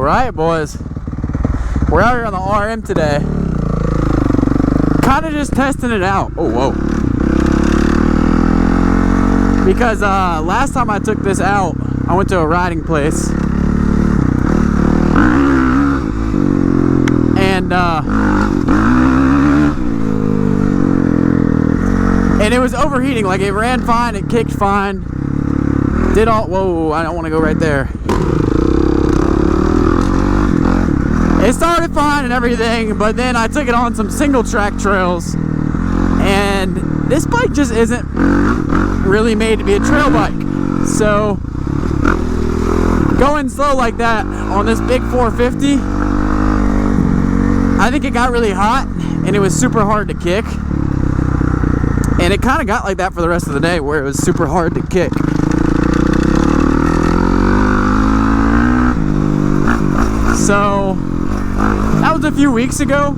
Alright, boys. We're out here on the RM today. Kind of just testing it out. Oh, whoa. Because last time I took this out, I went to a riding place. And it was overheating. Like, it ran fine, it kicked fine. Did all, whoa, I don't want to go right there. It started fine and everything, but then I took it on some single track trails, and this bike just isn't really made to be a trail bike. So going slow like that on this big 450, I think it got really hot and it was super hard to kick, and it kind of got like that for the rest of the day, where it was super hard to kick. So that was a few weeks ago,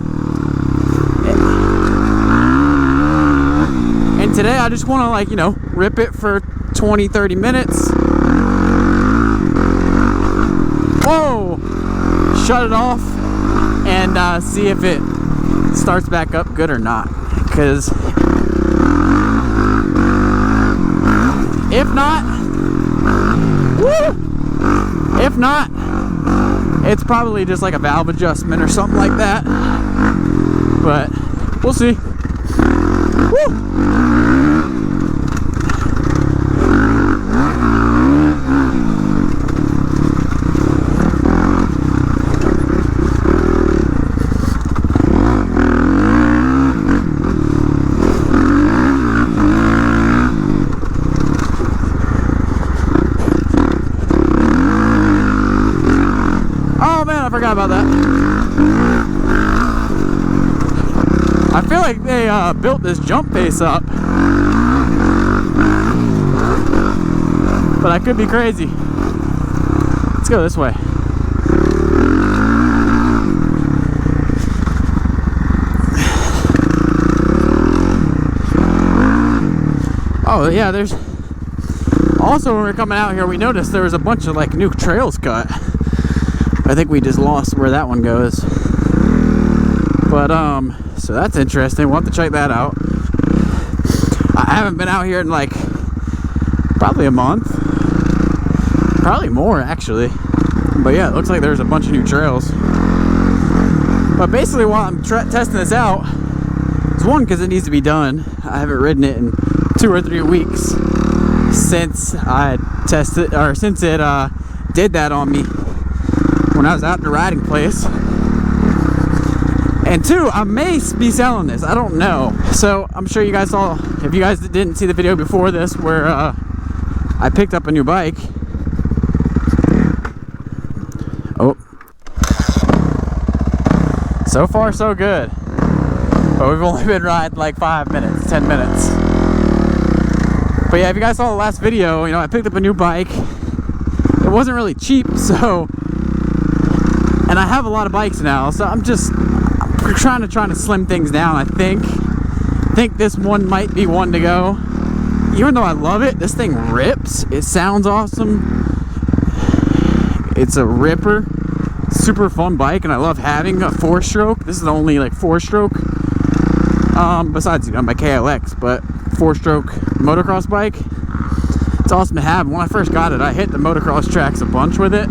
and today I just want to, like, you know, rip it for 20-30 minutes. Whoa! Shut it off and see if it starts back up good or not. Because if not, if not, it's probably just like a valve adjustment or something like that. But we'll see. Woo! I forgot about that. I feel like they built this jump face up, but I could be crazy. Let's go this way. Oh yeah, there's also, when we were coming out here, we noticed there was a bunch of like new trails cut. I think we just lost where that one goes. But, so that's interesting. We'll have to check that out. I haven't been out here in like probably a month. Probably more, actually. But yeah, it looks like there's a bunch of new trails. But basically, while I'm testing this out, it's one, because it needs to be done. I haven't ridden it in 2 or 3 weeks since I tested, or since it did that on me when I was out in the riding place. And 2, I may be selling this, I don't know. So I'm sure you guys saw, if you guys didn't see the video before this, where I picked up a new bike. Oh, so far so good, but we've only been riding like 5 minutes, 10 minutes. But yeah, if you guys saw the last video, you know, I picked up a new bike. It wasn't really cheap, so, and I have a lot of bikes now, so I'm trying to slim things down. I think this one might be one to go. Even though I love it, this thing rips. It sounds awesome. It's a ripper. Super fun bike, and I love having a 4-stroke. This is the only like 4-stroke, besides, you know, my KLX, but 4-stroke motocross bike. It's awesome to have. When I first got it, I hit the motocross tracks a bunch with it,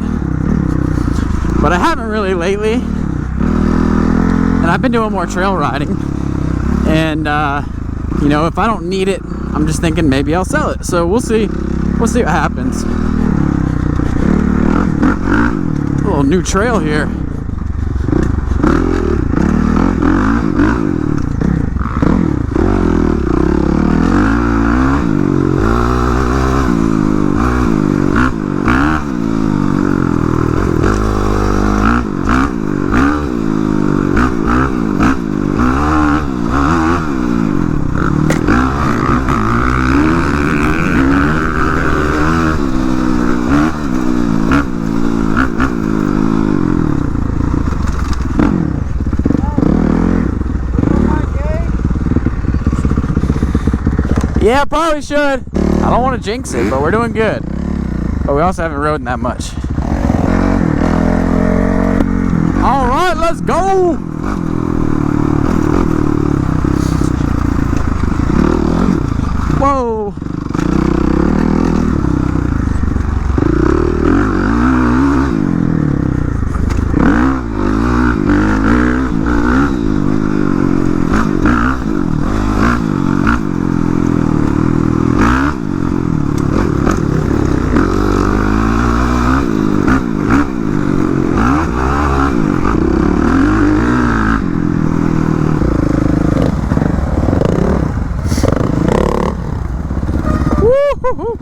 but I haven't really lately. And I've been doing more trail riding, and you know, if I don't need it, I'm just thinking maybe I'll sell it. So we'll see what happens. A little new trail here. Yeah, probably should. I don't want to jinx it, but we're doing good. But we also haven't ridden that much. right, let's go. Whoa. Woo-hoo-hoo.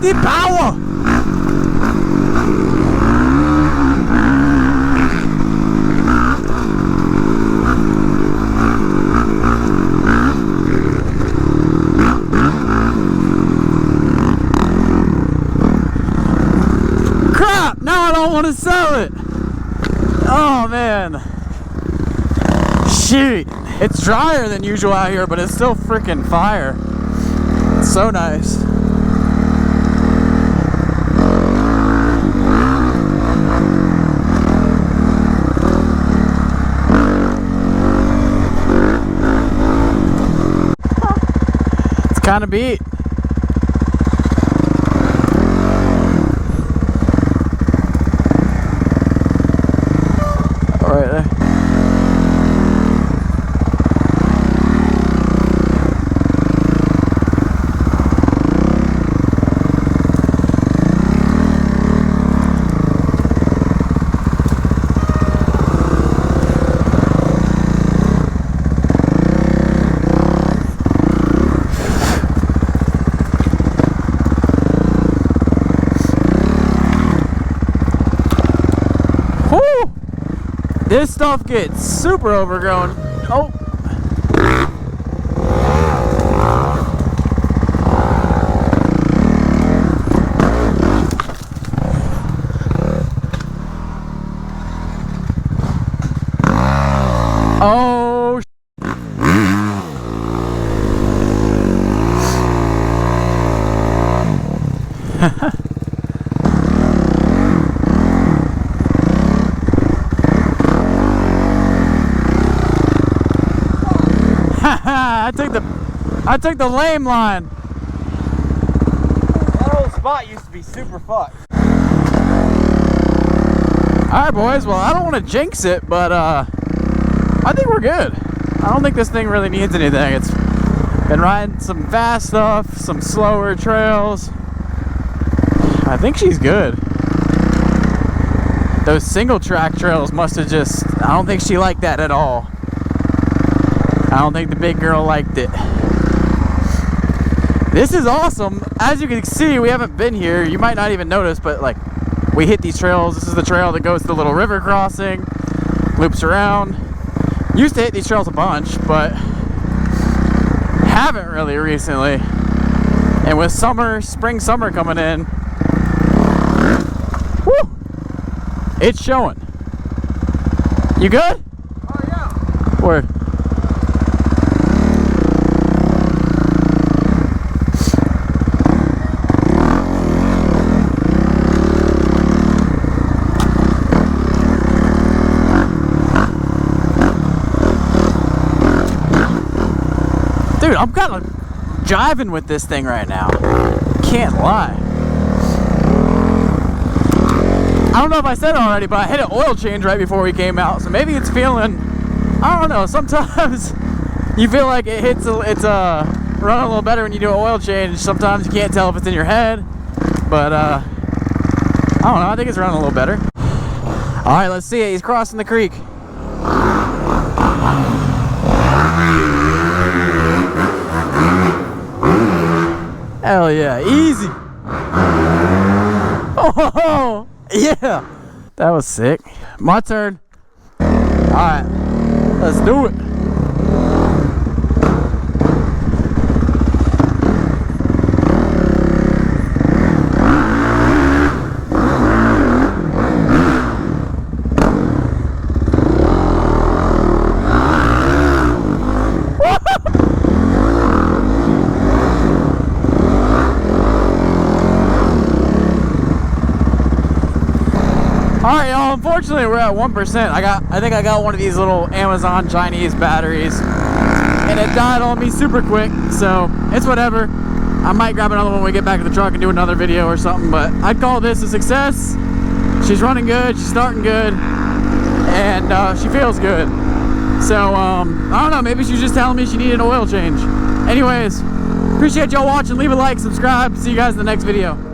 The power. Crap, now I don't want to sell it. Oh man. Shoot. It's drier than usual out here, but it's still freaking fire. It's so nice. Kind of beat. All right there. This stuff gets super overgrown. Oh. Oh. I took the lame line. That old spot used to be super fucked. Alright boys, well I don't want to jinx it, but I think we're good. I don't think this thing really needs anything. It's been riding some fast stuff, some slower trails. I think she's good. Those single track trails must have just, I don't think she liked that at all. I don't think the big girl liked it. This is awesome. As you can see, we haven't been here. You might not even notice, but like we hit these trails. This is the trail that goes to the little river crossing, loops around. Used to hit these trails a bunch, but haven't really recently. And with spring, summer coming in, whoo, it's showing. You good? Oh yeah. Word. Dude, I'm kind of jiving with this thing right now. Can't lie. I don't know if I said it already, but I hit an oil change right before we came out, so maybe it's feeling, I don't know, sometimes you feel like it's running a little better when you do an oil change. Sometimes you can't tell if it's in your head, but I don't know, I think it's running a little better. All right, let's see it. He's crossing the creek. Hell yeah, easy. Oh, yeah. That was sick. My turn. All right, let's do it. Alright, y'all, unfortunately we're at 1%. I think I got one of these little Amazon Chinese batteries, and it died on me super quick, so it's whatever. I might grab another one when we get back to the truck and do another video or something, but I'd call this a success. She's running good, she's starting good, and she feels good. So, I don't know, maybe she's just telling me she needed an oil change. Anyways, appreciate y'all watching. Leave a like, subscribe. See you guys in the next video.